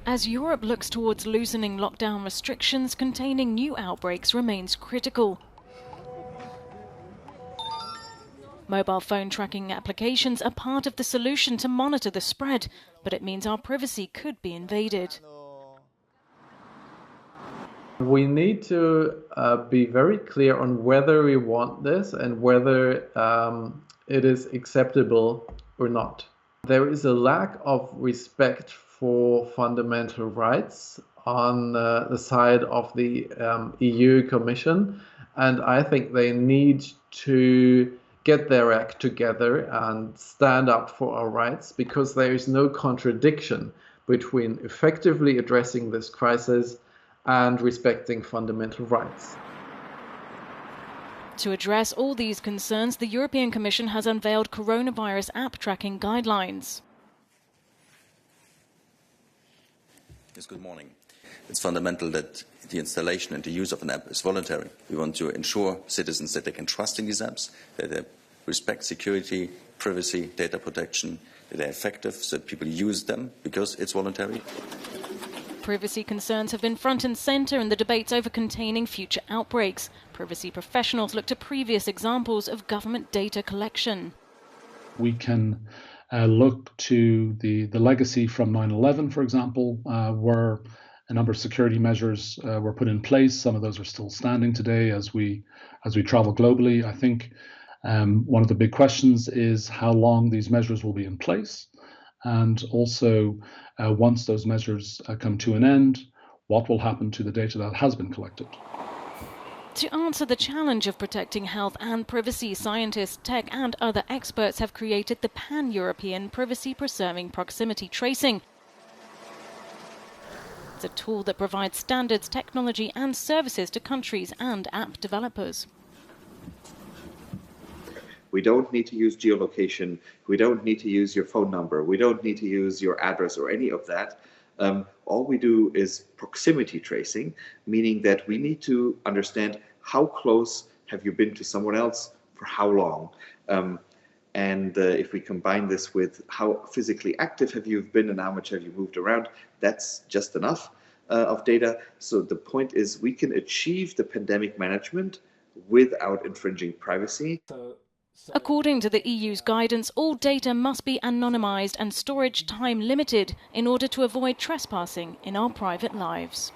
As Europe looks towards loosening lockdown restrictions, containing new outbreaks remains critical. Mobile phone tracking applications are part of the solution to monitor the spread, but it means our privacy could be invaded. We need to be very clear on whether we want this and whether it is acceptable or not. There is a lack of respect for fundamental rights on the side of the EU Commission, and I think they need to get their act together and stand up for our rights, because there is no contradiction between effectively addressing this crisis and respecting fundamental rights. To address all these concerns, the European Commission has unveiled coronavirus app tracking guidelines. Yes, good morning. It's fundamental that the installation and the use of an app is voluntary. We want to ensure citizens that they can trust in these apps, that they respect security, privacy, data protection, that they're effective, so that people use them because it's voluntary. Privacy concerns have been front and centre in the debates over containing future outbreaks. Privacy professionals look to previous examples of government data collection. We can look to the legacy from 9/11, for example, where a number of security measures were put in place. Some of those are still standing today as we travel globally. I think one of the big questions is how long these measures will be in place. And also, once those measures come to an end, what will happen to the data that has been collected? To answer the challenge of protecting health and privacy, scientists, tech and other experts have created the pan-European privacy-preserving proximity tracing. It's a tool that provides standards, technology and services to countries and app developers. We don't need to use geolocation. We don't need to use your phone number. We don't need to use your address or any of that. All we do is proximity tracing, meaning that we need to understand how close have you been to someone else for how long. If we combine this with how physically active have you been and how much have you moved around, that's just enough of data. So the point is we can achieve the pandemic management without infringing privacy. According to the EU's guidance, all data must be anonymised and storage time limited in order to avoid trespassing in our private lives.